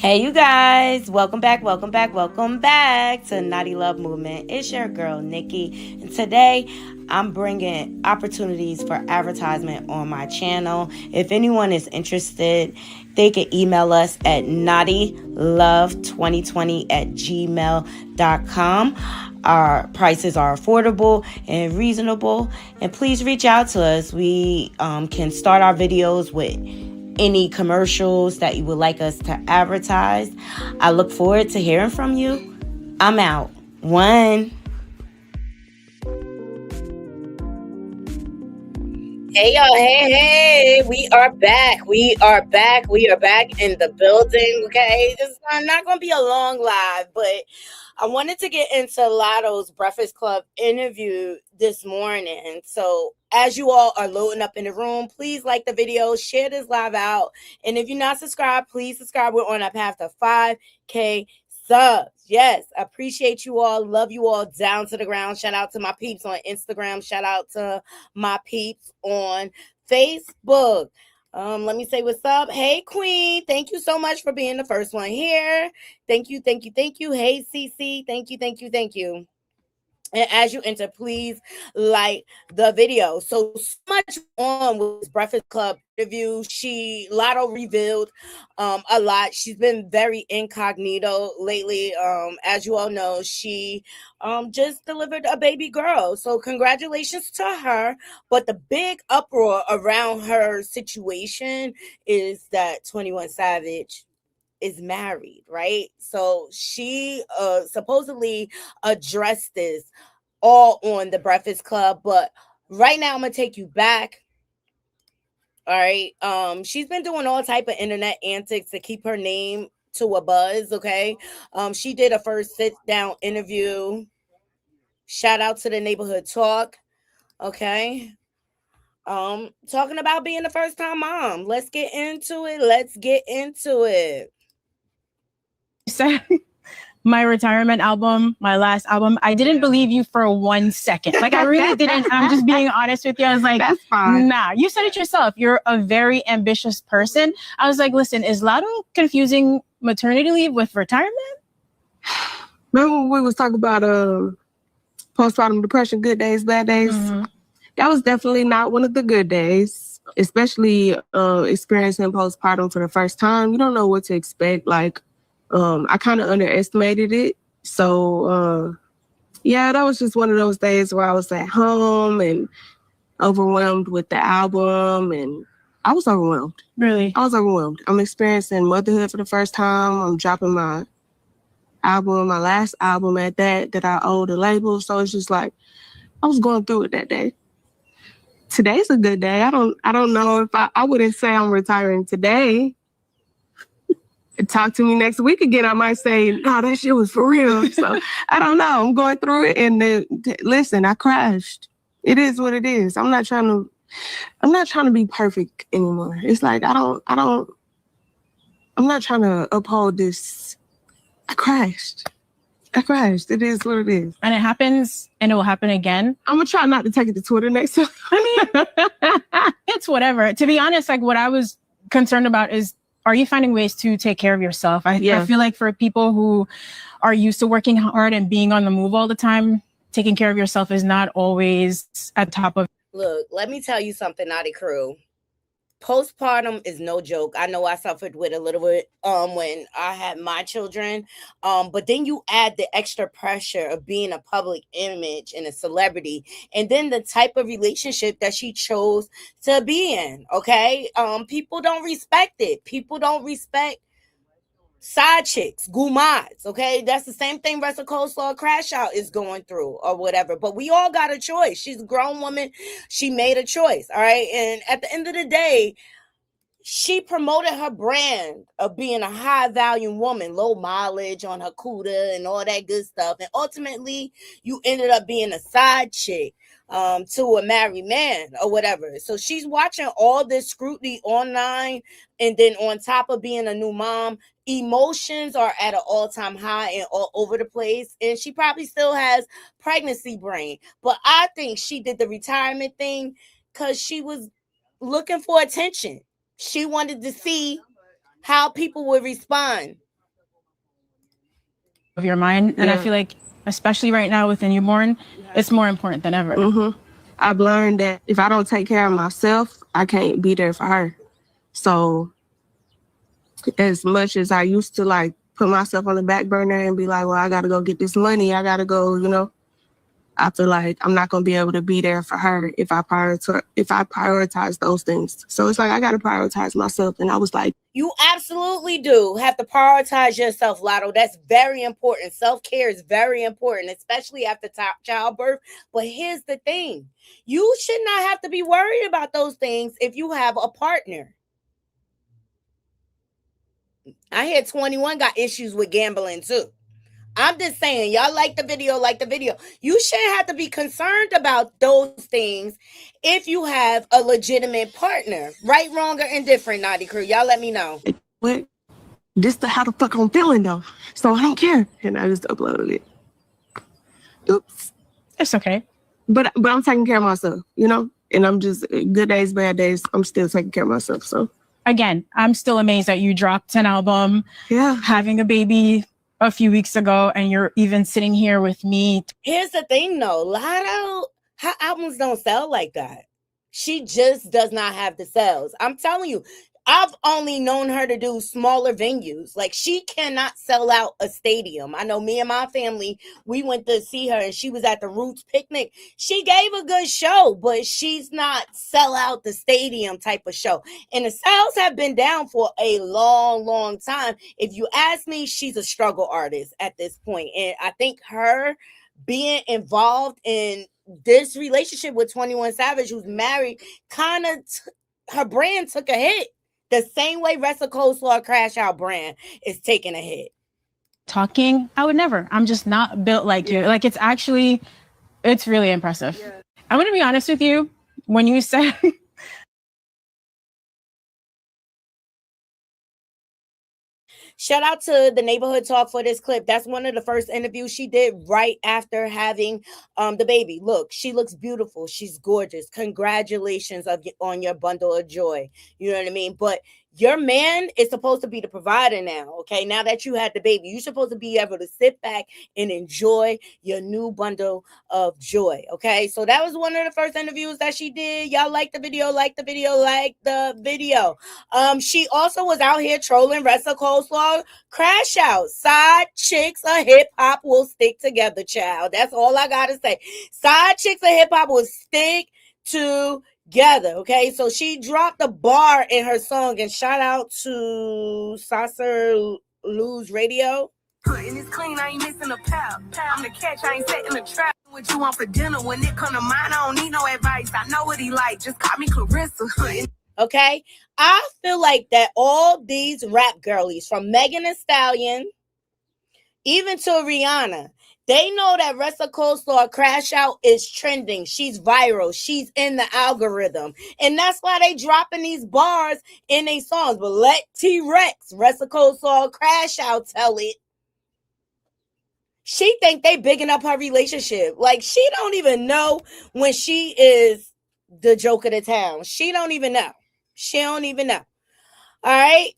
Hey, you guys, welcome back, welcome back to Naughty Love Movement. It's your girl, Nikki, and today I'm bringing opportunities for advertisement on my channel. If anyone is interested, they can email us at naughtylove2020@gmail.com. Our prices are affordable and reasonable, and please reach out to us. We can start our videos with any commercials that you would like us to advertise. I look forward to hearing from you. I'm out. One. Hey y'all, hey, we are back. We are back in the building. Okay, this is not gonna be a long live, but I wanted to get into Lotto's Breakfast Club interview this morning. So as you all are loading up in the room, please like the video, share this live out, and if you're not subscribed, please subscribe. We're on a path to 5K subs. Yes, appreciate you all, love you all down to the ground. Shout out to my peeps on Instagram. Shout out to my peeps on Facebook. Let me say what's up. Hey, Queen. Thank you so much for being the first one here. Thank you. Hey, CC. Thank you. And as you enter, please like the video. So much on with this Breakfast Club interview. Lotto revealed a lot. She's been very incognito lately. As you all know, she just delivered a baby girl. So congratulations to her. But the big uproar around her situation is that 21 Savage is married, right? So she supposedly addressed this all on the Breakfast Club, but right now I'm gonna take you back. All right. She's been doing all type of internet antics to keep her name to a buzz. Okay. She did a first sit down interview. Shout out to the neighborhood talk. Okay. Talking about being the first time mom. Let's get into it. Said my retirement album, my last album, I didn't believe you for 1 second. Like, I really didn't. I'm just being honest with you. I was like, That's fine. nah, you said it yourself. You're a very ambitious person. I was like, listen, is Lotto confusing maternity leave with retirement? Remember when we was talking about postpartum depression, good days, bad days? Mm-hmm. That was definitely not one of the good days, especially experiencing postpartum for the first time. You don't know what to expect. Like, I kind of underestimated it. So, yeah, that was just one of those days where I was at home and overwhelmed with the album. And I was overwhelmed. Really? I was overwhelmed. I'm experiencing motherhood for the first time. I'm dropping my album, my last album at that I owe the label. So it's just like, I was going through it that day. Today's a good day. I don't know if I wouldn't say I'm retiring today. Talk to me next week again. I might say, no, that shit was for real. So I don't know. I'm going through it, and listen, I crashed. It is what it is. I'm not trying to be perfect anymore. It's like I'm not trying to uphold this. I crashed. It is what it is. And it happens, and it will happen again. I'm going to try not to take it to Twitter next time. I mean, it's whatever. To be honest, like, what I was concerned about is, are you finding ways to take care of yourself? I feel like for people who are used to working hard and being on the move all the time, taking care of yourself is not always at the top of. Look, let me tell you something, Naughty Crew. Postpartum is no joke. I know I suffered with a little bit when I had my children. But then you add the extra pressure of being a public image and a celebrity, and then the type of relationship that she chose to be in. Okay. People don't respect it. People don't respect side chicks, gumads, okay? That's the same thing Russell Coleslaw Crash Out is going through or whatever. But we all got a choice. She's a grown woman. She made a choice, all right? And at the end of the day, she promoted her brand of being a high value woman, low mileage on her CUDA and all that good stuff. And ultimately, you ended up being a side chick to a married man or whatever. So she's watching all this scrutiny online. And then on top of being a new mom, emotions are at an all-time high and all over the place. And she probably still has pregnancy brain. But I think she did the retirement thing because she was looking for attention. She wanted to see how people would respond of your mind. And I feel like, especially right now with a newborn, it's more important than ever. Mm-hmm. I've learned that if I don't take care of myself, I can't be there for her. So as much as I used to like put myself on the back burner and be like, well, I got to go get this money. I got to go, you know, I feel like I'm not going to be able to be there for her if I prioritize those things. So it's like, I got to prioritize myself. And I was like, you absolutely do have to prioritize yourself, Lotto. That's very important. Self-care is very important, especially after childbirth. But here's the thing. You should not have to be worried about those things if you have a partner. I hear 21 got issues with gambling too. I'm just saying, y'all like the video. You shouldn't have to be concerned about those things if you have a legitimate partner. Right, wrong, or indifferent, Naughty Crew. Y'all let me know. What? This is how the fuck I'm feeling though. So I don't care. And I just uploaded it. Oops. It's okay. But I'm taking care of myself, you know? And I'm just, good days, bad days, I'm still taking care of myself, so. Again, I'm still amazed that you dropped an album, having a baby a few weeks ago, and you're even sitting here with me. Here's the thing though, Lotto, her albums don't sell like that. She just does not have the sales. I'm telling you, I've only known her to do smaller venues. Like, she cannot sell out a stadium. I know me and my family, we went to see her and she was at the Roots picnic. She gave a good show, but she's not sell out the stadium type of show. And the sales have been down for a long, long time. If you ask me, she's a struggle artist at this point. And I think her being involved in this relationship with 21 Savage, who's married, kind of her brand took a hit. The same way Wrestle Coleslaw Crash Out brand is taking a hit. Talking, I would never. I'm just not built like you. Like, it's really impressive. Yeah. I'm going to be honest with you. When you said... Shout out to the Neighborhood Talk for this clip. That's one of the first interviews she did right after having the baby. Look, she looks beautiful. She's gorgeous. Congratulations on your bundle of joy. You know what I mean? But your man is supposed to be the provider now, okay? Now that you had the baby, you're supposed to be able to sit back and enjoy your new bundle of joy, okay? So that was one of the first interviews that she did. Y'all like the video. She also was out here trolling Wrestle Coleslaw Crash Out. Side chicks of hip-hop will stick together, child. That's all I gotta say. Side chicks of hip-hop will stick together, okay? So she dropped a bar in her song, and shout out to Saucer Lou's Radio. And it's clean, I ain't missing a pal. I'm the catch, I ain't setting a trap. What you want for dinner? When it come to mine, I don't need no advice. I know what he like, just call me Clarissa. Okay? I feel like that all these rap girlies, from Megan Thee Stallion, even to Rihanna, they know that Wrestle Coleslaw Crash Out is trending. She's viral. She's in the algorithm. And that's why they dropping these bars in their songs. But let T-Rex, Wrestle Coleslaw Crash Out, tell it. She think they bigging up her relationship. Like, she don't even know when she is the joke of the town. She don't even know. All right?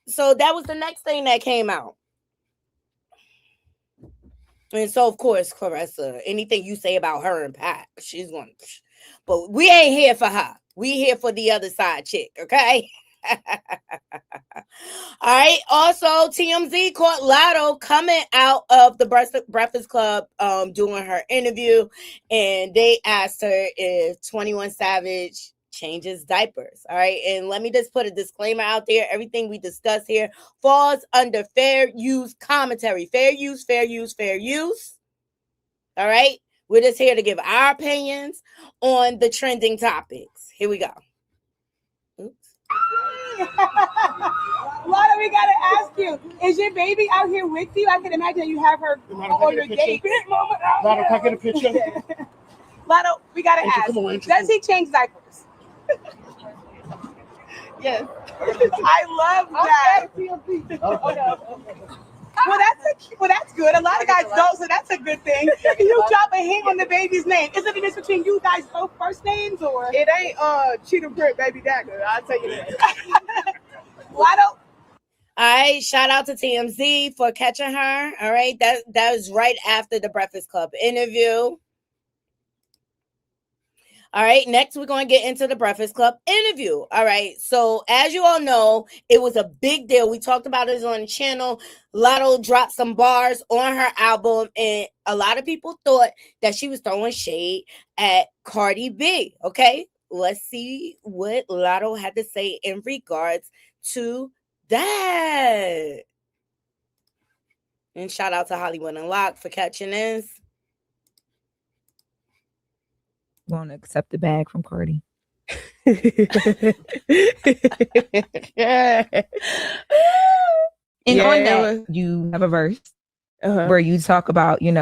So that was the next thing that came out. And so, of course, Clarissa, anything you say about her and Pat, she's going to... But we ain't here for her. We here for the other side chick, okay? All right. Also, TMZ caught Lotto coming out of the Breakfast Club doing her interview. And they asked her if 21 Savage changes diapers. All right. And let me just put a disclaimer out there. Everything we discuss here falls under fair use commentary. Fair use. All right. We're just here to give our opinions on the trending topics. Here we go. Oops. Lotto, we gotta ask you, is your baby out here with you? I can imagine you have her on your gate. Lotto, can I get a picture? Lotto, we gotta ask, does he change diapers? Yes. I love that. Well, that's good. A lot of guys don't, so that's a good thing. You drop a hint on the baby's name. Is it a difference between you guys both first names, or? It ain't Cheetah Print Baby Dagger, I'll tell you that. Lotto. All right, shout out to TMZ for catching her. All right, that was right after the Breakfast Club interview. All right, next we're going to get into the Breakfast Club interview. All right, so as you all know, it was a big deal. We talked about it on the channel. Lotto dropped some bars on her album, and a lot of people thought that she was throwing shade at Cardi B. Okay, let's see what Lotto had to say in regards to that. And shout out to Hollywood Unlocked for catching this. Want to accept the bag from Cardi? And on that, you have a verse where you talk about, you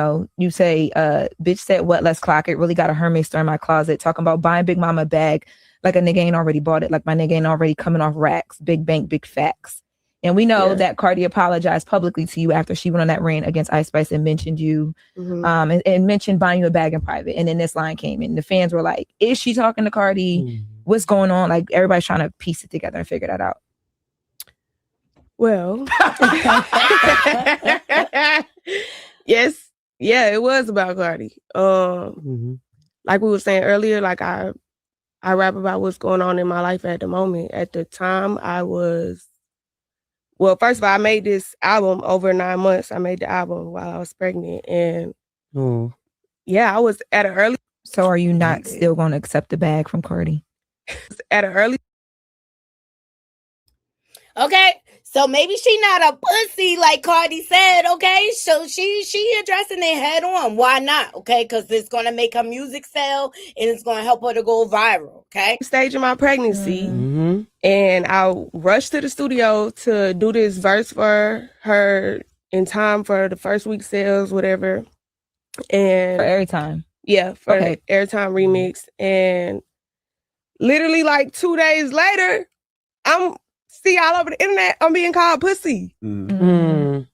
say, bitch said what, let's clock it. Really got a Hermes store in my closet. Talking about buying Big Mama a bag like a nigga ain't already bought it. Like my nigga ain't already coming off racks. Big bank, big facts. And we know that Cardi apologized publicly to you after she went on that rant against Ice Spice and mentioned you, and mentioned buying you a bag in private. And then this line came in. The fans were like, is she talking to Cardi? What's going on? Like everybody's trying to piece it together and figure that out. Well, yes. Yeah, it was about Cardi. Like we were saying earlier, like I rap about what's going on in my life at the moment. At the time, first of all, I made this album over 9 months. I made the album while I was pregnant. And I was at an early. So are you not still going to accept the bag from Cardi? At an early. Okay, so maybe she not a pussy like Cardi said, okay? So she addressing it head on. Why not? Okay, because it's going to make her music sell and it's going to help her to go viral, okay? Stage of my pregnancy, and I rushed to the studio to do this verse for her in time for the first week sales, whatever. And for Airtime. Yeah, for the Airtime remix. And literally like 2 days later, I'm all over the internet, I'm being called pussy. I'm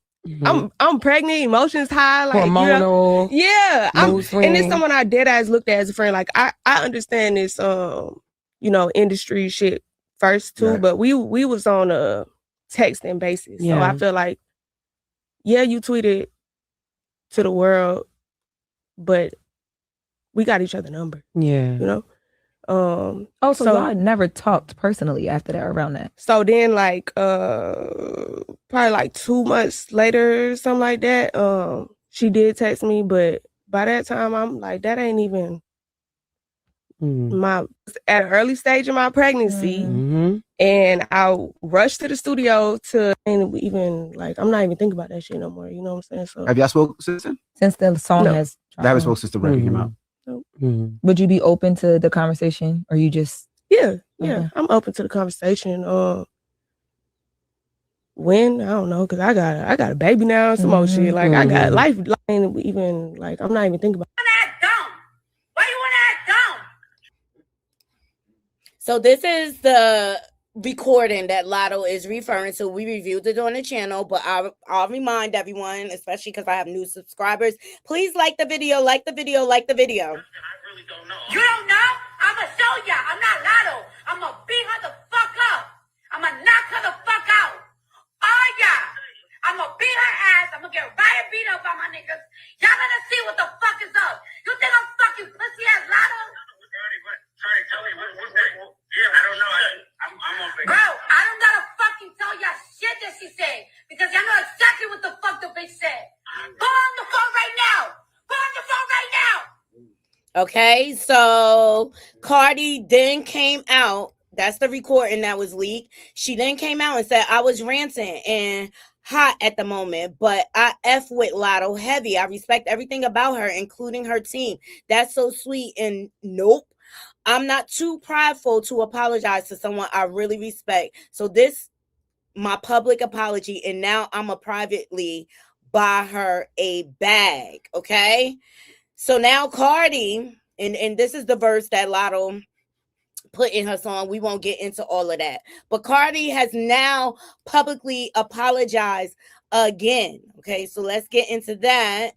pregnant, emotions high, like hormonal. And it's someone I dead ass looked at as a friend. Like I understand this industry shit first too, but we was on a texting basis. So I feel like you tweeted to the world, but we got each other number. So y'all never talked personally after that, around that. So then like probably like 2 months later, something like that, she did text me, but by that time I'm like, that ain't even at an early stage of my pregnancy. And I rushed to the studio to even like, I'm not even thinking about that shit no more. You know what I'm saying? So have y'all spoken since then? Since the song has I haven't spoken since the record came out. Would you be open to the conversation, or you just? I'm open to the conversation. When I don't know, because I got a baby now and some more shit. Like I got life, even like I'm not even thinking about. Why you want to act dumb? So this is the recording that Lotto is referring to. We reviewed it on the channel, but I'll remind everyone, especially because I have new subscribers, please like the video, like the video, like the video. I really don't know. You don't know? I'ma show ya. I'm not Lotto. I'ma beat her the fuck up. I'ma knock her the fuck out. Oh yeah. I'ma beat her ass. I'ma get riot beat up by my niggas. Y'all gonna see what the fuck is up. You think I'm fucking pussy ass Lotto? Sorry, tell me what's that? Yeah, I don't know. I'm on Facebook. Bro, I don't gotta fucking tell y'all shit that she said, because y'all know exactly what the fuck the bitch said. Go on the phone right now. Go on the phone right now. Okay, so Cardi then came out. That's the recording that was leaked. She then came out and said, I was ranting and hot at the moment, but I F with Lotto heavy. I respect everything about her, including her team. That's so sweet. And nope, I'm not too prideful to apologize to someone I really respect. So this, my public apology, and now I'm a privately buy her a bag, okay? So now Cardi, and this is the verse that Lotto put in her song. We won't get into all of that. But Cardi has now publicly apologized again, okay? So let's get into that.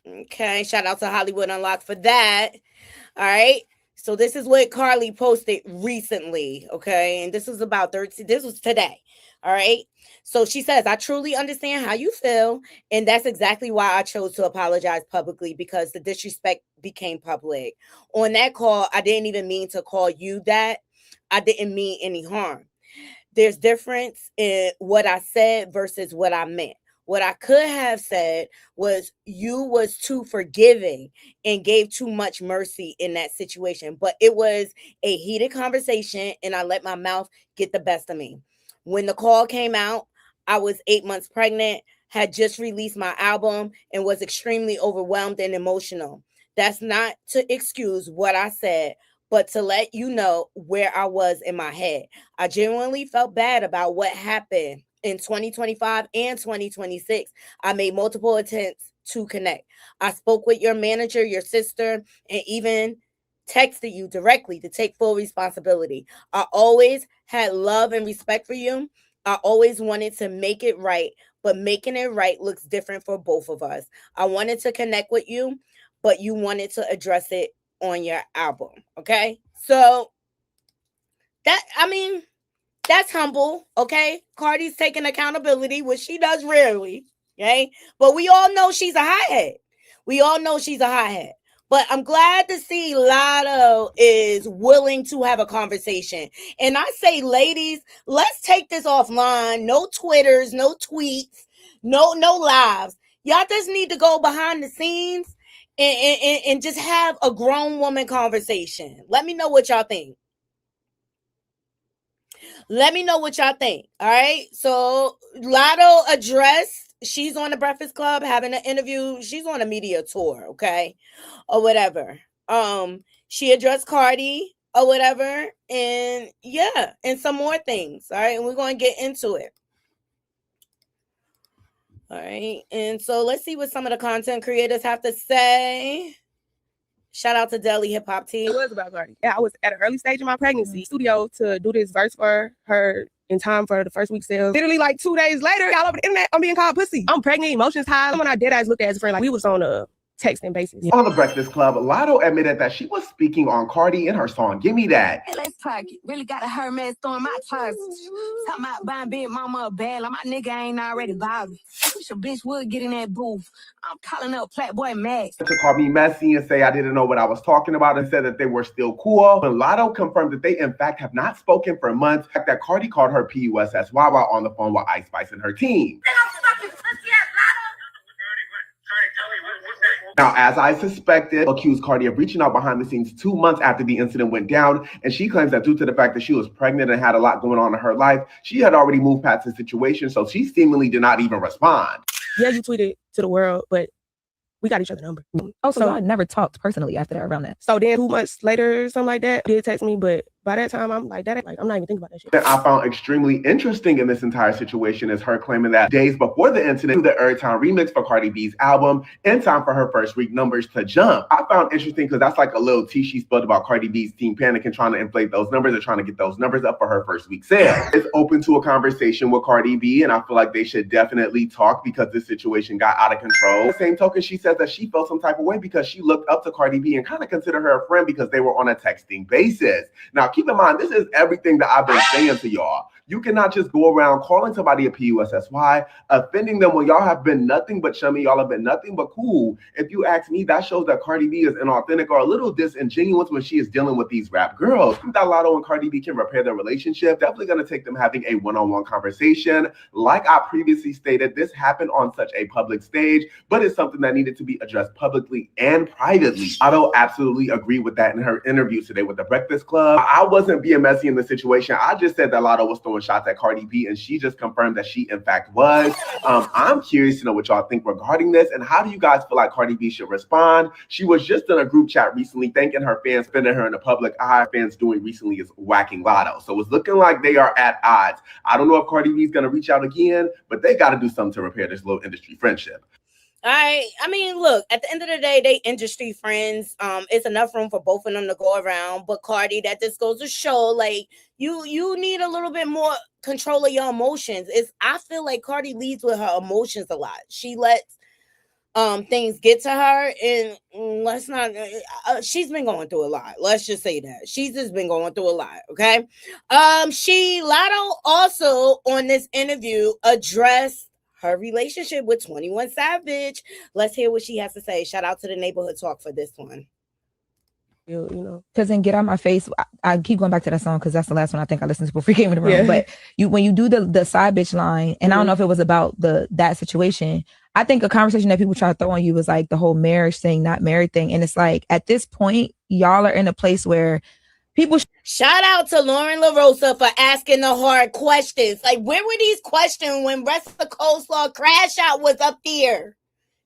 Okay, shout out to Hollywood Unlocked for that. All right. So this is what Carly posted recently, okay? And this was about 13, this was today. All right. So she says, I truly understand how you feel. And that's exactly why I chose to apologize publicly, because the disrespect became public. On that call, I didn't even mean to call you that. I didn't mean any harm. There's difference in what I said versus what I meant. What I could have said was you was too forgiving and gave too much mercy in that situation. But it was a heated conversation and I let my mouth get the best of me. When the call came out, I was 8 months pregnant, had just released my album, and was extremely overwhelmed and emotional. That's not to excuse what I said, but to let you know where I was in my head. I genuinely felt bad about what happened in 2025 and 2026. I made multiple attempts to connect. I spoke with your manager, your sister, and even texted you directly to take full responsibility. I always had love and respect for you. I always wanted to make it right, but making it right looks different for both of us. I wanted to connect with you, but you wanted to address it on your album. Okay. So that's humble. Okay. Cardi's taking accountability, which she does rarely. Okay. But we all know she's a hothead. We all know she's a hothead. But I'm glad to see Lotto is willing to have a conversation. And I say, ladies, let's take this offline. No Twitters, no tweets, no lives. Y'all just need to go behind the scenes and just have a grown woman conversation. Let me know what y'all think. Let me know what y'all think. All right. So Lotto addressed, she's on the Breakfast Club having an interview. She's on a media tour, okay? Or whatever. She addressed Cardi or whatever. And yeah, and some more things. All right. And we're going to get into it. All right. And so let's see what some of the content creators have to say. Shout out to Deli Hip Hop Team. It was about Cardi. Yeah, I was at an early stage of my pregnancy studio to do this verse for her in time for the first week sales. Literally like 2 days later, all over the internet, I'm being called pussy. I'm pregnant, emotions high. When I dead eyes looked at as a friend, like we was on a texting basis. On the Breakfast Club, Lotto admitted that she was speaking on Cardi in her song Gimme That. Hey, let's talk it. Really got a Hermes throwing my closet. Talking about buying big mama a bag like my nigga ain't already bothered. Wish a bitch would get in that booth. I'm calling up Playboy Max. To call me messy and say I didn't know what I was talking about and said that they were still cool. But Lotto confirmed that they in fact have not spoken for months. In fact, that Cardi called her PUSS while on the phone with Ice Spice and her team. Now, as I suspected, accused Cardi of reaching out behind the scenes 2 months after the incident went down, and she claims that due to the fact that she was pregnant and had a lot going on in her life, she had already moved past the situation, so she seemingly did not even respond. Yeah, you tweeted to the world, but we got each other's number. Oh, so I never talked personally after that, around that. So then 2 months later, something like that, did text me, but by that time, I'm like, I'm not even thinking about that shit. That I found extremely interesting in this entire situation is her claiming that days before the incident, the Airtime remix for Cardi B's album in time for her first week numbers to jump. I found interesting because that's like a little tea she spilled about Cardi B's team panic and trying to inflate those numbers or trying to get those numbers up for her first week sale. It's open to a conversation with Cardi B, and I feel like they should definitely talk because this situation got out of control. The same token, she says that she felt some type of way because she looked up to Cardi B and kind of considered her a friend because they were on a texting basis. Now, keep in mind, this is everything that I've been saying to y'all. You cannot just go around calling somebody a PUSSY, offending them when y'all have been nothing but chummy. Y'all have been nothing but cool. If you ask me, that shows that Cardi B is inauthentic or a little disingenuous when she is dealing with these rap girls. I think that Lotto and Cardi B can repair their relationship. Definitely going to take them having a one-on-one conversation. Like I previously stated, this happened on such a public stage, but it's something that needed to be addressed publicly and privately. Lotto absolutely agreed with that in her interview today with The Breakfast Club. I wasn't being messy in the situation. I just said that Lotto was throwing shots at Cardi B, and she just confirmed that she in fact was. I'm curious to know what y'all think regarding this, and how do you guys feel like Cardi B should respond? She was just in a group chat recently thanking her fans, spending her in the public eye. Fans doing recently is whacking Lotto, so it's looking like they are at odds. I don't know if Cardi B is going to reach out again, but they got to do something to repair this little industry friendship. I mean, look, at the end of the day, they industry friends. It's enough room for both of them to go around. But Cardi, that just goes to show, like, you need a little bit more control of your emotions. I feel like Cardi leads with her emotions a lot. She lets things get to her, and let's not she's been going through a lot. Let's just say that she's just been going through a lot. Okay. Lotto also on this interview addressed her relationship with 21 Savage. Let's hear what she has to say. Shout out to the Neighborhood Talk for this one. Because then Get Out My Face, I keep going back to that song because that's the last one I think I listened to before we came in the room. But when you do the side bitch line, and I don't know if it was about that situation, I think a conversation that people try to throw on you was like the whole marriage thing, not married thing. And it's like, at this point, y'all are in a place where people... Shout out to Lauren LaRosa for asking the hard questions. Like, where were these questions when Rest of the Coleslaw Crash Out was up there?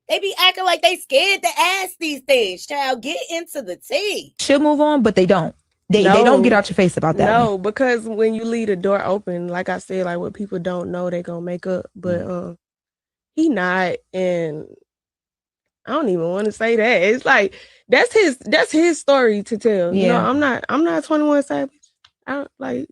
They be acting like they scared to ask these things. Child, get into the tea. Should move on, but they don't. They don't get out your face about that. No, because when you leave the door open, like I said, like what people don't know, they gonna make up. But he not, and I don't even want to say that. It's like that's his story to tell. You know, I'm not 21 Savage. I don't like.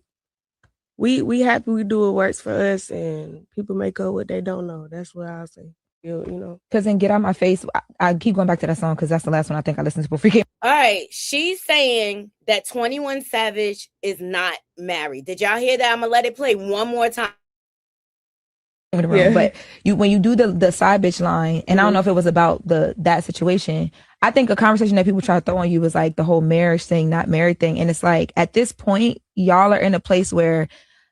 We happy we do what works for us, and people make up what they don't know. That's what I'll say. You know, because then Get Out My Face, I keep going back to that song because that's the last one I think I listened to before we came. All right, she's saying that 21 Savage is not married. Did y'all hear that? I'm gonna let it play one more time. But when you do the side bitch line, and I don't know if it was about that situation, I think a conversation that people try to throw on you was like the whole marriage thing, not married thing. And it's like, at this point, y'all are in a place where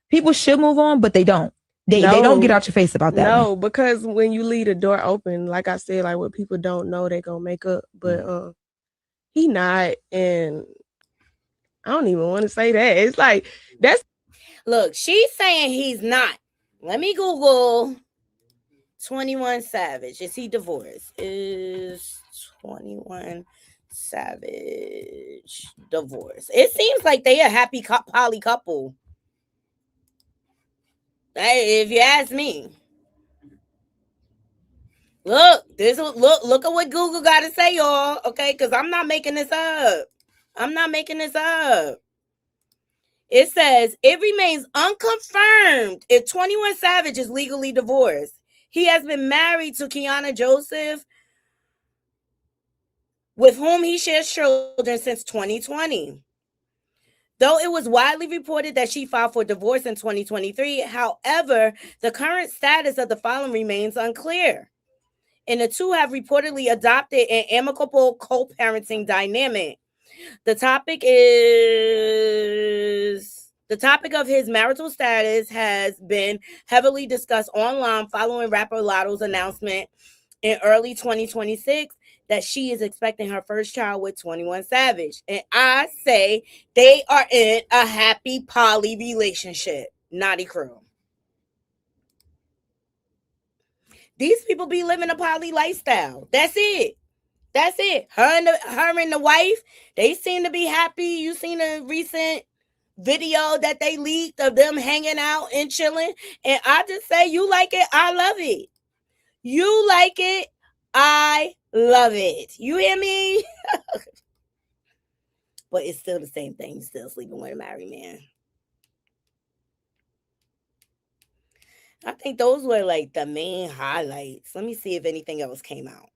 people should move on, but they don't. They don't get out your face about that. No, because when you leave the door open, like I said, like what people don't know, they gonna make up. But he not, and I don't even want to say that. It's like look, she's saying he's not. Let me Google 21 Savage. Is he divorced? Is 21 Savage divorced? It seems like they a happy poly couple. Hey, if you ask me. Look at what Google got to say, y'all. Okay, because I'm not making this up. It says it remains unconfirmed if 21 Savage is legally divorced. He has been married to Kiana Joseph, with whom he shares children since 2020. Though it was widely reported that she filed for divorce in 2023, however, the current status of the filing remains unclear. And the two have reportedly adopted an amicable co-parenting dynamic. The topic of his marital status has been heavily discussed online following rapper Lotto's announcement in early 2026 that she is expecting her first child with 21 Savage. And I say they are in a happy poly relationship. Naughty crew. These people be living a poly lifestyle. That's it. Her and the wife, they seem to be happy. You seen a recent video that they leaked of them hanging out and chilling. And I just say, you like it, I love it. You like it, I love it. You hear me? But it's still the same thing. You're still sleeping with a married man. I think those were like the main highlights. Let me see if anything else came out.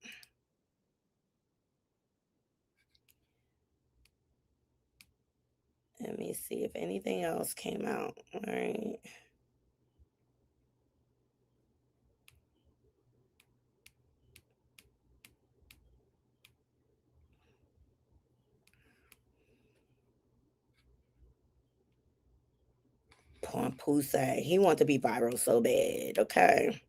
Let me see if anything else came out. All right. Pussy. He wants to be viral so bad. Okay.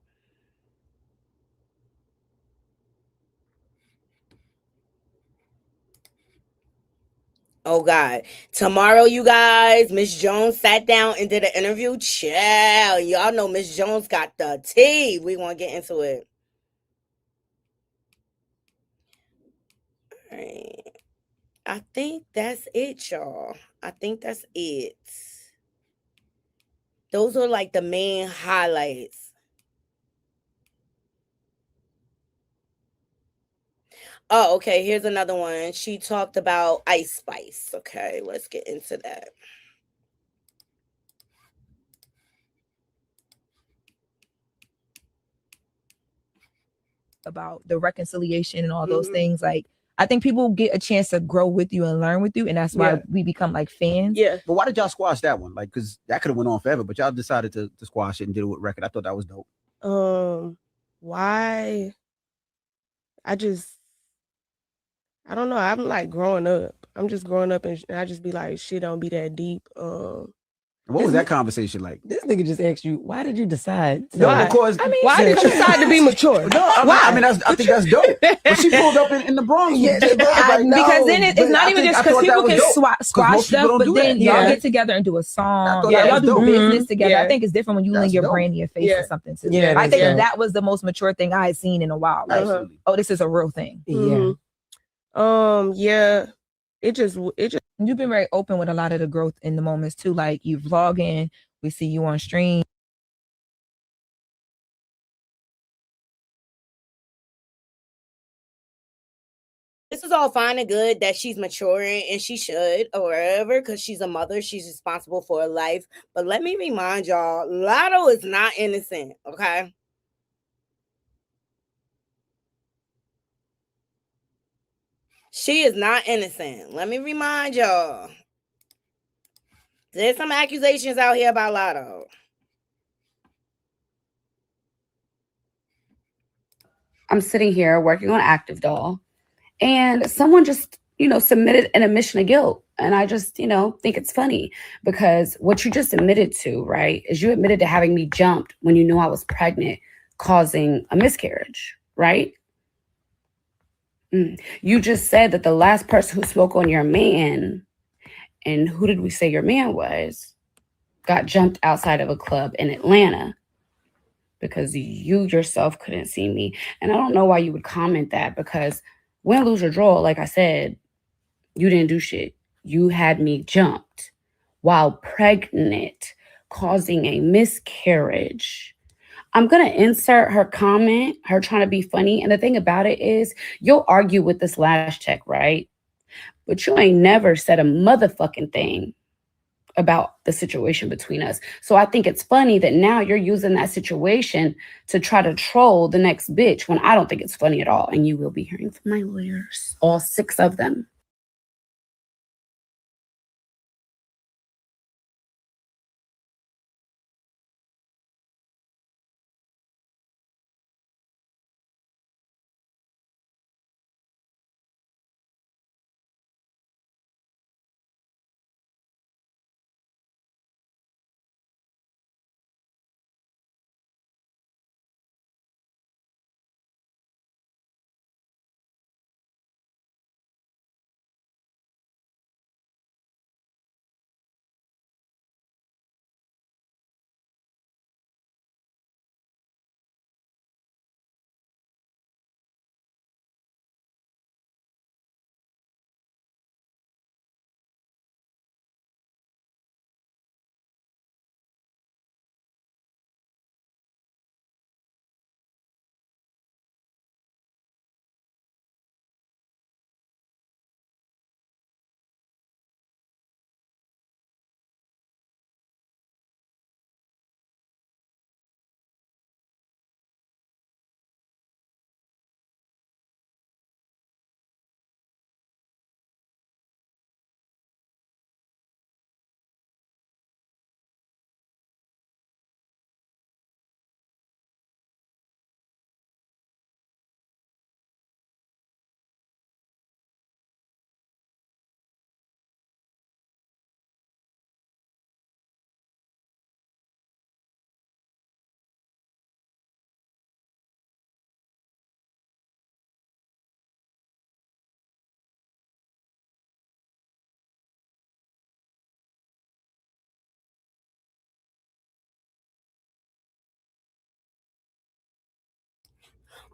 Oh God. Tomorrow, you guys, Miss Jones sat down and did an interview. Chill. Y'all know Miss Jones got the tea. We want to get into it. All right. I think that's it, y'all. I think that's it. Those are like the main highlights. Oh, okay. Here's another one. She talked about Ice Spice. Okay, let's get into that. about the reconciliation and all those things. Like, I think people get a chance to grow with you and learn with you, and that's why we become like fans. Yeah. But why did y'all squash that one? Like, because that could have went on forever, but y'all decided to squash it and did it with record. I thought that was dope. Why? I don't know. I'm like growing up. I'm just growing up, and I just be like, shit don't be that deep. What was that conversation like? This nigga just asked you, why did you decide? Why? Because why did you decide to be mature? No, I mean, I think that's dope. But she pulled up in the Bronx. Because then it's not even just because people can squash stuff, but then y'all get together and do a song. Y'all do business together. I think it's different when you link your brand and your face to something too. I think that was the most mature thing I had seen in a while. Like, oh, this is a real thing. It just you've been very open with a lot of the growth in the moments too. Like, you vlogging, we see you on stream. This is all fine and good that she's maturing, and she should, or whatever, because she's a mother. She's responsible for her life. But let me remind y'all, Lotto is not innocent, okay? She is not innocent. Let me remind y'all. There's some accusations out here about Lotto. I'm sitting here working on Active Doll, and someone just, submitted an admission of guilt. And I just, think it's funny because what you just admitted to, right, is you admitted to having me jumped when you knew I was pregnant, causing a miscarriage, right? You just said that the last person who spoke on your man, and who did we say your man was, got jumped outside of a club in Atlanta because you yourself couldn't see me. And I don't know why you would comment that, because win, lose, or draw, like I said, you didn't do shit. You had me jumped while pregnant, causing a miscarriage. I'm going to insert her comment, her trying to be funny. And the thing about it is, you'll argue with this last check, right? But you ain't never said a motherfucking thing about the situation between us. So I think it's funny that now you're using that situation to try to troll the next bitch when I don't think it's funny at all. And you will be hearing from my lawyers, all 6 of them.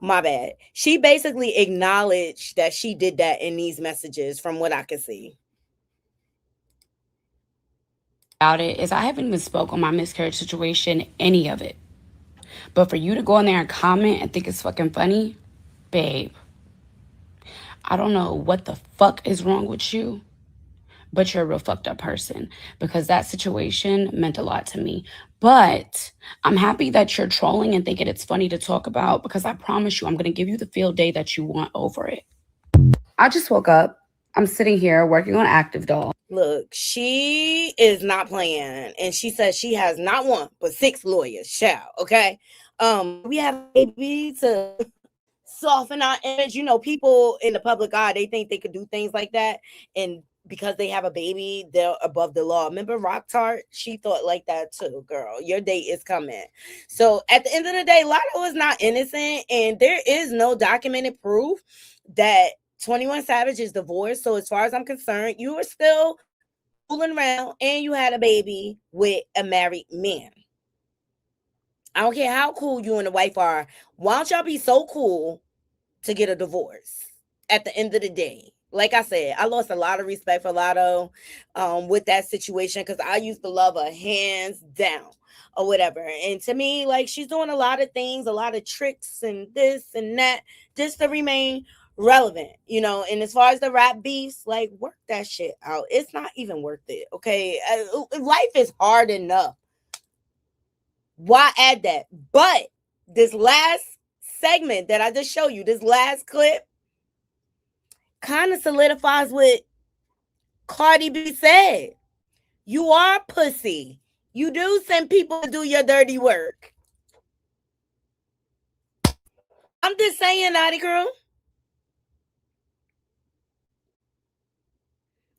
My bad. She basically acknowledged that she did that in these messages from what I could see. About it is I haven't even spoke on my miscarriage situation, any of it. But for you to go in there and comment and think it's fucking funny, babe, I don't know what the fuck is wrong with you, but you're a real fucked up person, because that situation meant a lot to me. But I'm happy that you're trolling and thinking it's funny to talk about, because I promise you, I'm going to give you the field day that you want over it. I just woke up. I'm sitting here working on Active Doll. Look, she is not playing, and she says she has not one but 6 lawyers. Child, okay. We have a baby to soften our image. You know, people in the public eye, they think they could do things like that, and because they have a baby, they're above the law. Remember Rock Tart? She thought like that too, girl. Your date is coming. So at the end of the day, Lotto is not innocent, and there is no documented proof that 21 Savage is divorced. So as far as I'm concerned, you are still fooling around and you had a baby with a married man. I don't care how cool you and the wife are. Why don't y'all be so cool to get a divorce at the end of the day? Like I said, I lost a lot of respect for Lotto with that situation, because I used to love her hands down or whatever. And to me, like, she's doing a lot of things, a lot of tricks and this and that, just to remain relevant, you know. And as far as the rap beefs, like, work that shit out. It's not even worth it, okay? Life is hard enough. Why add that? But this last segment that I just showed you, this last clip, kind of solidifies what Cardi B said. You are pussy. You do send people to do your dirty work. I'm just saying, Naughty Crew.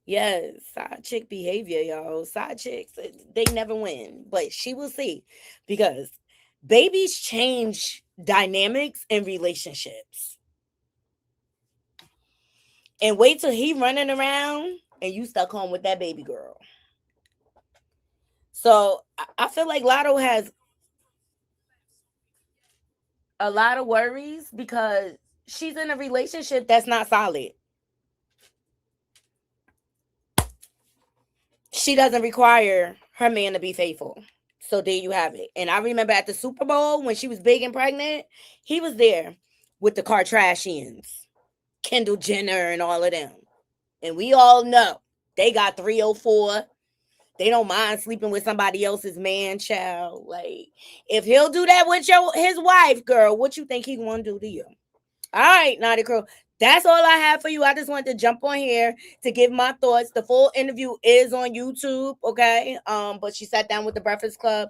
Yes, side chick behavior, y'all. Side chicks, they never win. But she will see, because babies change dynamics in relationships. And wait till he running around and you stuck home with that baby girl. So I feel like Lotto has a lot of worries because she's in a relationship that's not solid. She doesn't require her man to be faithful. So there you have it. And I remember at the Super Bowl when she was big and pregnant, he was there with the Kardashians, Kendall Jenner and all of them. And we all know they got 304. They don't mind sleeping with somebody else's man, child. Like, if he'll do that with his wife, girl, what you think he gonna do to you? All right, Naughty Crew. That's all I have for you. I just wanted to jump on here to give my thoughts. The full interview is on YouTube, okay? But she sat down with the Breakfast Club,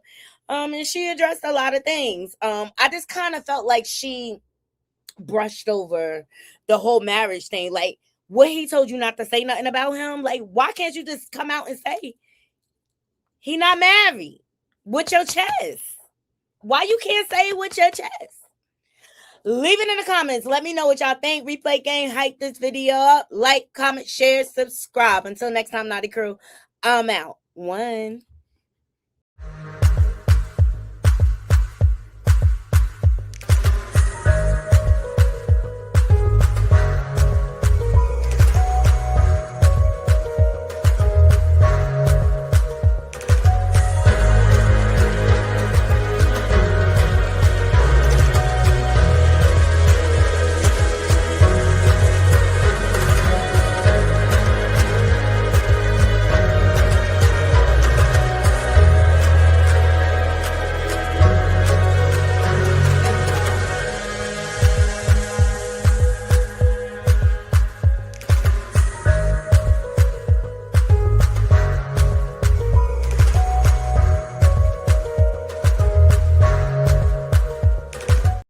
and she addressed a lot of things. I just kind of felt like she brushed over the whole marriage thing. Like, what he told you not to say nothing about him? Like, why can't you just come out and say he not married with your chest? Why you can't say it with your chest? Leave it in the comments. Let me know what y'all think. Replay Gang, hype this video up. Like, comment, share, subscribe. Until next time, Naughty Crew, I'm out. 1.